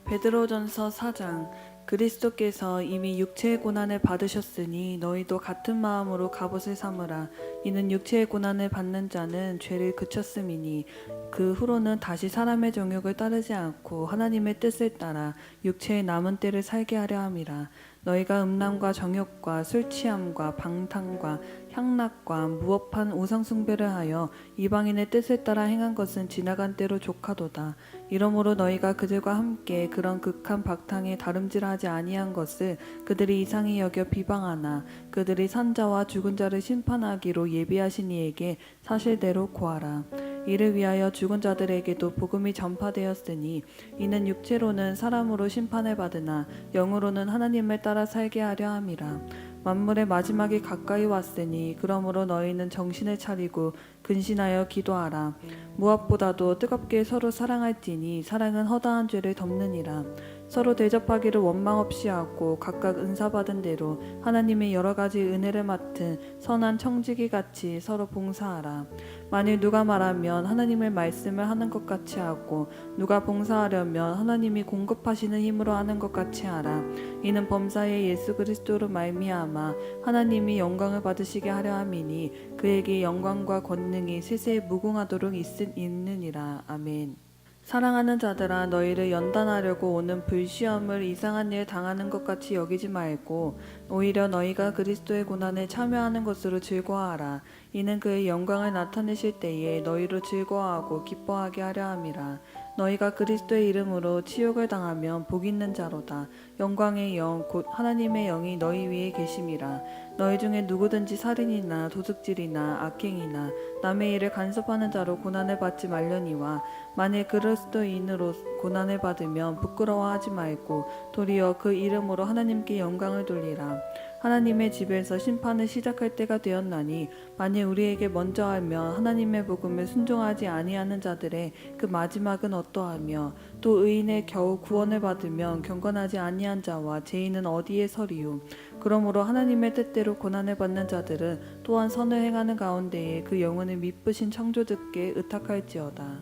베드로전서 4장. 그리스도께서 이미 육체의 고난을 받으셨으니 너희도 같은 마음으로 갑옷을 삼으라. 이는 육체의 고난을 받는 자는 죄를 그쳤음이니 그 후로는 다시 사람의 정욕을 따르지 않고 하나님의 뜻을 따라 육체의 남은 때를 살게 하려 함이라. 너희가 음란과 정욕과 술 취함과 방탕과 향락과 무업한 우상 숭배를 하여 이방인의 뜻을 따라 행한 것은 지나간 때로 족하도다. 이러므로 너희가 그들과 함께 그런 극한 박탕에 다름질하지 아니한 것을 그들이 이상히 여겨 비방하나 그들이 산자와 죽은 자를 심판하기로 예비하신 이에게 사실대로 고하라. 이를 위하여 죽은 자들에게도 복음이 전파되었으니 이는 육체로는 사람으로 심판을 받으나 영으로는 하나님을 따라 살게 하려 함이라. 만물의 마지막이 가까이 왔으니 그러므로 너희는 정신을 차리고 근신하여 기도하라. 무엇보다도 뜨겁게 서로 사랑할지니 사랑은 허다한 죄를 덮느니라. 서로 대접하기를 원망 없이 하고 각각 은사 받은 대로 하나님의 여러 가지 은혜를 맡은 선한 청지기 같이 서로 봉사하라. 만일 누가 말하면 하나님의 말씀을 하는 것 같이 하고 누가 봉사하려면 하나님이 공급하시는 힘으로 하는 것 같이 하라. 이는 범사의 예수 그리스도로 말미암아 하나님이 영광을 받으시게 하려 함이니 그에게 영광과 권능이 세세에 무궁하도록 있느니라. 아멘. 사랑하는 자들아, 너희를 연단하려고 오는 불시험을 이상한 일 당하는 것 같이 여기지 말고 오히려 너희가 그리스도의 고난에 참여하는 것으로 즐거워하라. 이는 그의 영광을 나타내실 때에 너희로 즐거워하고 기뻐하게 하려 함이라. 너희가 그리스도의 이름으로 치욕을 당하면 복 있는 자로다. 영광의 영 곧 하나님의 영이 너희 위에 계심이라. 너희 중에 누구든지 살인이나 도둑질이나 악행이나 남의 일을 간섭하는 자로 고난을 받지 말려니와 만일 그리스도인으로 고난을 받으면 부끄러워하지 말고 도리어 그 이름으로 하나님께 영광을 돌리라. 하나님의 집에서 심판을 시작할 때가 되었나니 만일 우리에게 먼저 알면 하나님의 복음을 순종하지 아니하는 자들의 그 마지막은 어떠하며 또 의인의 겨우 구원을 받으면 경건하지 아니한 자와 죄인은 어디에 서리요. 그러므로 하나님의 뜻대로 고난을 받는 자들은 또한 선을 행하는 가운데에 그 영혼을 미쁘신 창조주께 의탁할지어다.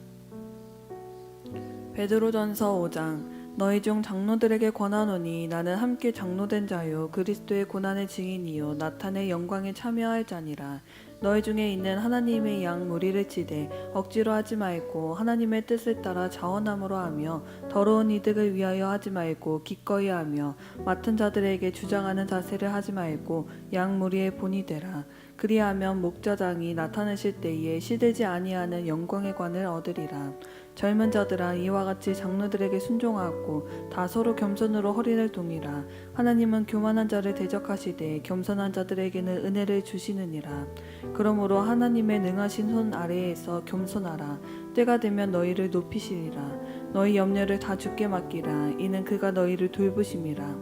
베드로전서 5장. 너희 중 장로들에게 권하노니 나는 함께 장로된 자요 그리스도의 고난의 증인이요 나타내 영광에 참여할 자니라. 너희 중에 있는 하나님의 양 무리를 치되 억지로 하지 말고 하나님의 뜻을 따라 자원함으로 하며 더러운 이득을 위하여 하지 말고 기꺼이 하며 맡은 자들에게 주장하는 자세를 하지 말고 양 무리의 본이 되라. 그리하면 목자장이 나타나실 때에 시들지 아니하는 영광의 관을 얻으리라. 젊은 자들아, 이와 같이 장로들에게 순종하고 다 서로 겸손으로 허리를 동이라. 하나님은 교만한 자를 대적하시되 겸손한 자들에게는 은혜를 주시느니라. 그러므로 하나님의 능하신 손 아래에서 겸손하라. 때가 되면 너희를 높이시리라. 너희 염려를 다 주께 맡기라. 이는 그가 너희를 돌보심이라.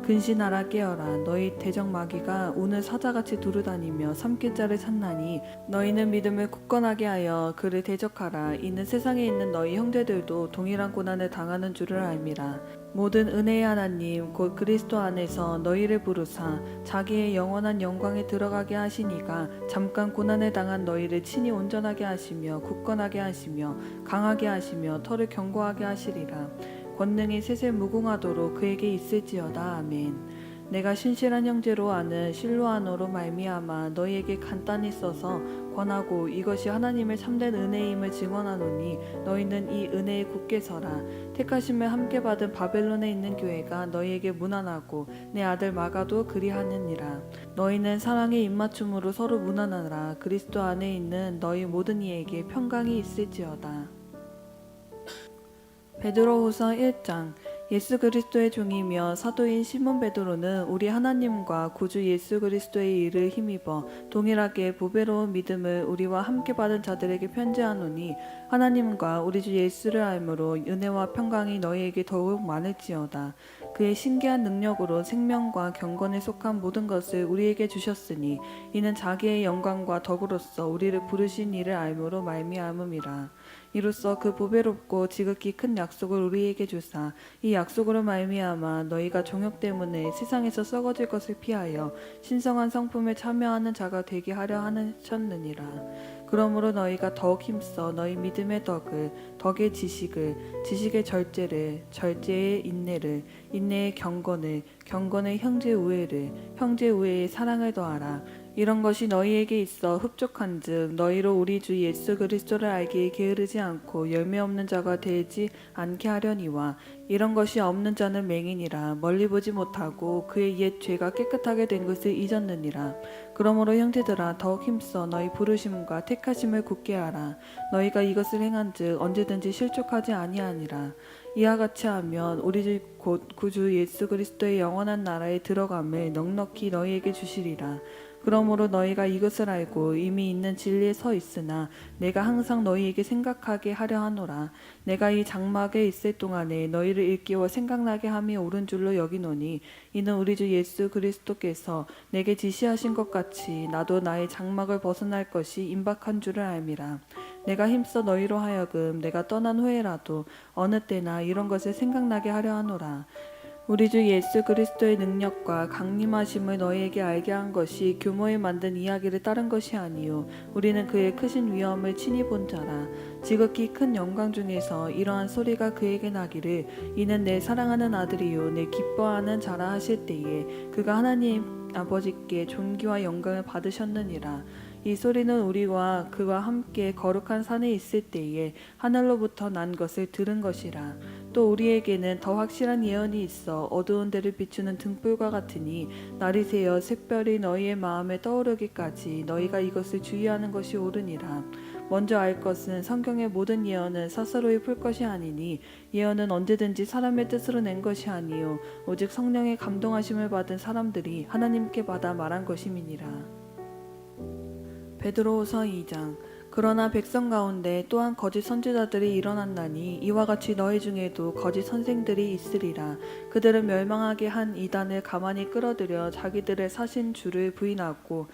근신하라. 깨어라. 너희 대적 마귀가 오늘 사자같이 두루다니며 삼킬 자를 찾나니 너희는 믿음을 굳건하게 하여 그를 대적하라. 이는 세상에 있는 너희 형제들도 동일한 고난을 당하는 줄을 알미라. 모든 은혜의 하나님 곧 그리스도 안에서 너희를 부르사 자기의 영원한 영광에 들어가게 하시니가 잠깐 고난을 당한 너희를 친히 온전하게 하시며 굳건하게 하시며 강하게 하시며 털을 견고하게 하시리라. 권능이 세세 무궁하도록 그에게 있을지어다. 아멘. 내가 신실한 형제로 아는 실로아노로 말미암아 너희에게 간단히 써서 권하고 이것이 하나님의 참된 은혜임을 증언하노니 너희는 이 은혜에 굳게 서라. 택하심을 함께 받은 바벨론에 있는 교회가 너희에게 문안하고 내 아들 마가도 그리하느니라. 너희는 사랑의 입맞춤으로 서로 문안하라. 그리스도 안에 있는 너희 모든 이에게 평강이 있을지어다. 베드로후서 1장. 예수 그리스도의 종이며 사도인 시몬 베드로는 우리 하나님과 구주 예수 그리스도의 일을 힘입어 동일하게 보배로운 믿음을 우리와 함께 받은 자들에게 편지하노니 하나님과 우리 주 예수를 알므로 은혜와 평강이 너희에게 더욱 많을지어다. 그의 신기한 능력으로 생명과 경건에 속한 모든 것을 우리에게 주셨으니 이는 자기의 영광과 덕으로서 우리를 부르신 이를 알므로 말미암음이라. 이로써 그 보배롭고 지극히 큰 약속을 우리에게 주사 이 약속으로 말미암아 너희가 정욕 때문에 세상에서 썩어질 것을 피하여 신성한 성품에 참여하는 자가 되게 하려 하셨느니라. 그러므로 너희가 더욱 힘써 너희 믿음의 덕을, 덕의 지식을, 지식의 절제를, 절제의 인내를, 인내의 경건을, 경건의 형제 우애를, 형제 우애의 사랑을 더하라. 이런 것이 너희에게 있어 흡족한즉 너희로 우리 주 예수 그리스도를 알기에 게으르지 않고 열매 없는 자가 되지 않게 하려니와, 이런 것이 없는 자는 맹인이라 멀리 보지 못하고 그의 옛 죄가 깨끗하게 된 것을 잊었느니라. 그러므로 형제들아, 더욱 힘써 너희 부르심과 택하심을 굳게 하라. 너희가 이것을 행한즉 언제든지 실족하지 아니하니라. 이와 같이 하면 우리 주 곧 구주 예수 그리스도의 영원한 나라에 들어감을 넉넉히 너희에게 주시리라. 그러므로 너희가 이것을 알고 이미 있는 진리에 서 있으나 내가 항상 너희에게 생각하게 하려 하노라. 내가 이 장막에 있을 동안에 너희를 일깨워 생각나게 함이 옳은 줄로 여기노니, 이는 우리 주 예수 그리스도께서 내게 지시하신 것 같이 나도 나의 장막을 벗어날 것이 임박한 줄을 알미라. 내가 힘써 너희로 하여금 내가 떠난 후에라도 어느 때나 이런 것을 생각나게 하려 하노라. 우리 주 예수 그리스도의 능력과 강림하심을 너희에게 알게 한 것이 규모에 만든 이야기를 따른 것이 아니요 우리는 그의 크신 위엄을 친히 본 자라. 지극히 큰 영광 중에서 이러한 소리가 그에게 나기를, 이는 내 사랑하는 아들이요 내 기뻐하는 자라 하실 때에 그가 하나님 아버지께 존귀와 영광을 받으셨느니라. 이 소리는 우리와 그와 함께 거룩한 산에 있을 때에 하늘로부터 난 것을 들은 것이라. 또 우리에게는 더 확실한 예언이 있어 어두운 데를 비추는 등불과 같으니, 날이 새어 샛별이 너희의 마음에 떠오르기까지 너희가 이것을 주의하는 것이 옳으니라. 먼저 알 것은 성경의 모든 예언은 스스로의 풀 것이 아니니, 예언은 언제든지 사람의 뜻으로 낸 것이 아니요 오직 성령의 감동하심을 받은 사람들이 하나님께 받아 말한 것임이니라. 베드로후서 2장. 그러나 백성 가운데 또한 거짓 선지자들이 일어났나니 이와 같이 너희 중에도 거짓 선생들이 있으리라. 그들은 멸망하게 한 이단을 가만히 끌어들여 자기들의 사신 주를 부인하고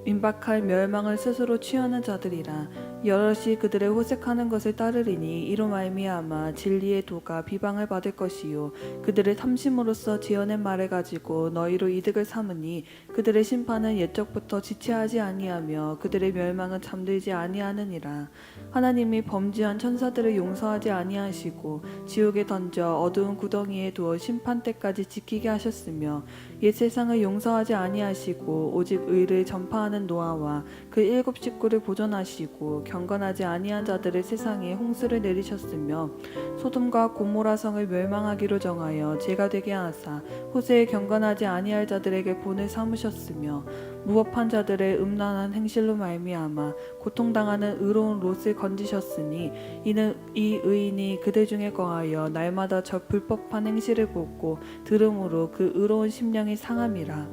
임박할 멸망을 스스로 취하는 자들이라. 여럿이 그들의 호색하는 것을 따르리니 이로 말미암아 진리의 도가 비방을 받을 것이요 그들의 탐심으로써 지어낸 말을 가지고 너희로 이득을 삼으니, 그들의 심판은 옛적부터 지체하지 아니하며 그들의 멸망은 잠들지 아니하느니라. 하나님이 범죄한 천사들을 용서하지 아니하시고 지옥에 던져 어두운 구덩이에 두어 심판 때까지 지키게 하셨으며, 옛 세상을 용서하지 아니하시고 오직 의를 전파하는 노아와 그 일곱 식구를 보존하시고 경건하지 아니한 자들을 세상에 홍수를 내리셨으며, 소돔과 고모라 성을 멸망하기로 정하여 죄가 되게 하사 후세에 경건하지 아니할 자들에게 본을 삼으셨으며, 무법한 자들의 음란한 행실로 말미암아 고통당하는 의로운 롯을 건지셨으니, 이는 이 의인이 그들 중에 거하여 날마다 저 불법한 행실을 보고 들음으로 그 의로운 심령이 상함이라.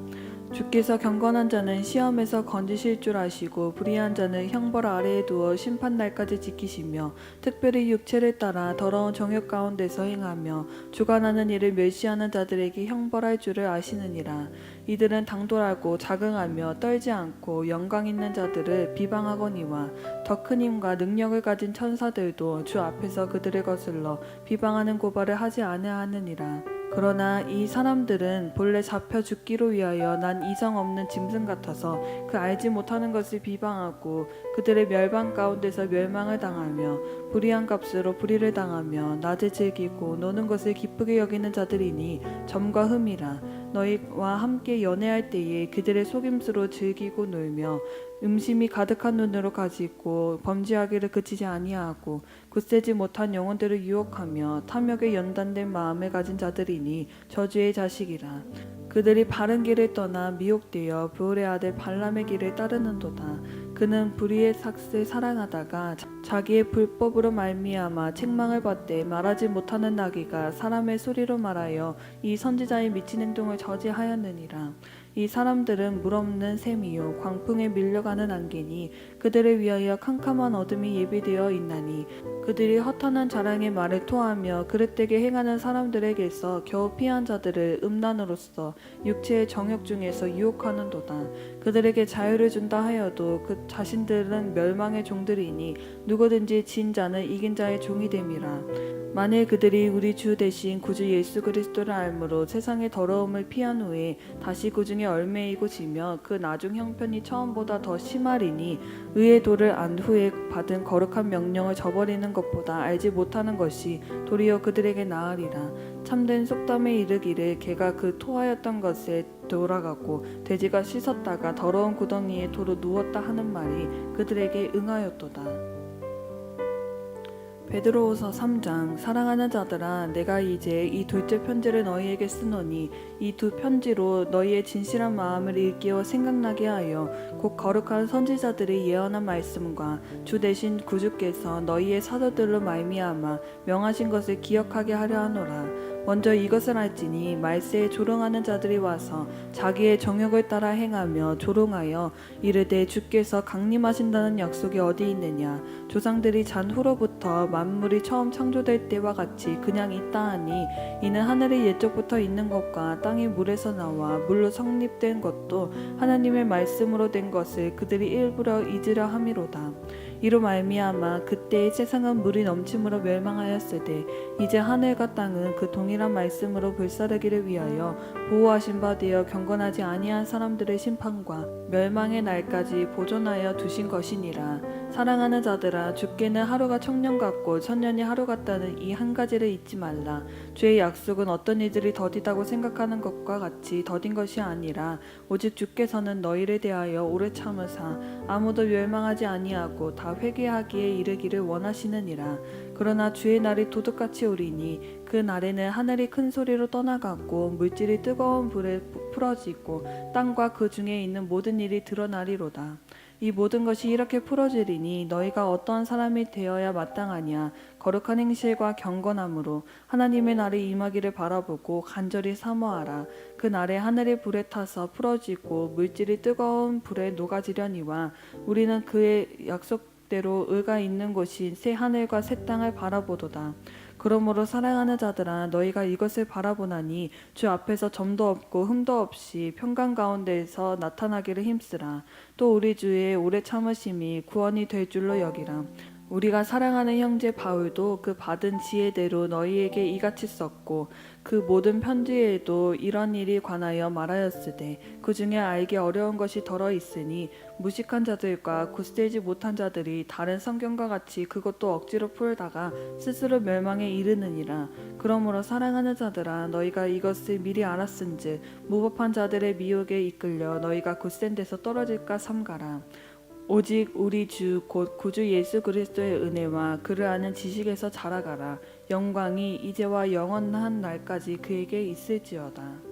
주께서 경건한 자는 시험에서 건지실 줄 아시고 불의한 자는 형벌 아래에 두어 심판날까지 지키시며, 특별히 육체를 따라 더러운 정욕 가운데서 행하며 주관하는 일을 멸시하는 자들에게 형벌할 줄을 아시느니라. 이들은 당돌하고 자긍하며 떨지 않고 영광 있는 자들을 비방하거니와, 더 큰 힘과 능력을 가진 천사들도 주 앞에서 그들을 거슬러 비방하는 고발을 하지 아니하느니라. 그러나 이 사람들은 본래 잡혀 죽기로 위하여 난 이성 없는 짐승 같아서 그 알지 못하는 것을 비방하고 그들의 멸망 가운데서 멸망을 당하며 불의한 값으로 불의를 당하며 낮에 즐기고 노는 것을 기쁘게 여기는 자들이니 점과 흠이라. 너희와 함께 연애할 때에 그들의 속임수로 즐기고 놀며 음심이 가득한 눈으로 가지고 범죄하기를 그치지 아니하고 굳세지 못한 영혼들을 유혹하며 탐욕에 연단된 마음을 가진 자들이니 저주의 자식이라. 그들이 바른 길을 떠나 미혹되어 부올의 아들 발람의 길을 따르는도다. 그는 불의의 삭을 사랑하다가 자기의 불법으로 말미암아 책망을 받되 말하지 못하는 나귀가 사람의 소리로 말하여 이 선지자의 미친 행동을 저지하였느니라. 이 사람들은 물없는 샘이요 광풍에 밀려가는 안개니, 그들을 위하여 캄캄한 어둠이 예비되어 있나니, 그들이 허탄한 자랑의 말을 토하며 그릇되게 행하는 사람들에게서 겨우 피한 자들을 음란으로써 육체의 정욕 중에서 유혹하는도다. 그들에게 자유를 준다 하여도 그 자신들은 멸망의 종들이니 누구든지 진 자는 이긴 자의 종이 됨이라. 만일 그들이 우리 주 대신 구주 예수 그리스도를 알므로 세상의 더러움을 피한 후에 다시 그 중에 얽매이고 지며 그 나중 형편이 처음보다 더 심하리니, 의의 도를 안 후에 받은 거룩한 명령을 저버리는 것보다 알지 못하는 것이 도리어 그들에게 나으리라. 참된 속담에 이르기를 개가 그 토하였던 것에 돌아가고 돼지가 씻었다가 더러운 구덩이에 도로 누웠다 하는 말이 그들에게 응하였도다. 베드로후서 3장. 사랑하는 자들아, 내가 이제 이 둘째 편지를 너희에게 쓰노니 이 두 편지로 너희의 진실한 마음을 일깨워 생각나게 하여 곧 거룩한 선지자들이 예언한 말씀과 주 대신 구주께서 너희의 사도들로 말미암아 명하신 것을 기억하게 하려 하노라. 먼저 이것을 알지니 말세에 조롱하는 자들이 와서 자기의 정욕을 따라 행하며 조롱하여 이르되 주께서 강림하신다는 약속이 어디 있느냐. 조상들이 잔 후로부터 만물이 처음 창조될 때와 같이 그냥 있다 하니 이는 하늘이 옛적부터 있는 것과 땅이 물에서 나와 물로 성립된 것도 하나님의 말씀으로 된 것을 그들이 일부러 잊으려 함이로다. 이로 말미암아 그때의 세상은 물이 넘침으로 멸망하였으되 이제 하늘과 땅은 그 동일한 말씀으로 불사르기를 위하여 보호하신 바 되어 경건하지 아니한 사람들의 심판과 멸망의 날까지 보존하여 두신 것이니라. 사랑하는 자들아, 주께는 하루가 청년 같고 천년이 하루 같다는 이 한 가지를 잊지 말라. 주의 약속은 어떤 이들이 더디다고 생각하는 것과 같이 더딘 것이 아니라 오직 주께서는 너희를 대하여 오래 참으사 아무도 멸망하지 아니하고 다 회개하기에 이르기를 원하시느니라. 그러나 주의 날이 도둑같이 오리니 그 날에는 하늘이 큰 소리로 떠나가고 물질이 뜨거운 불에 풀어지고 땅과 그 중에 있는 모든 일이 드러나리로다. 이 모든 것이 이렇게 풀어지리니 너희가 어떠한 사람이 되어야 마땅하냐. 거룩한 행실과 경건함으로 하나님의 날이 임하기를 바라보고 간절히 사모하라. 그 날에 하늘이 불에 타서 풀어지고 물질이 뜨거운 불에 녹아지려니와 우리는 그의 약속대로 의가 있는 곳인 새 하늘과 새 땅을 바라보도다. 그러므로 사랑하는 자들아, 너희가 이것을 바라보나니 주 앞에서 점도 없고 흠도 없이 평강 가운데에서 나타나기를 힘쓰라. 또 우리 주의 오래 참으심이 구원이 될 줄로 여기라. 우리가 사랑하는 형제 바울도 그 받은 지혜대로 너희에게 이같이 썼고 그 모든 편지에도 이런 일이 관하여 말하였으되 그 중에 알기 어려운 것이 덜어 있으니 무식한 자들과 굳세지 못한 자들이 다른 성경과 같이 그것도 억지로 풀다가 스스로 멸망에 이르느니라. 그러므로 사랑하는 자들아, 너희가 이것을 미리 알았은즉 무법한 자들의 미혹에 이끌려 너희가 굳센 데서 떨어질까 삼가라. 오직 우리 주 곧 구주 예수 그리스도의 은혜와 그를 아는 지식에서 자라가라. 영광이 이제와 영원한 날까지 그에게 있을지어다.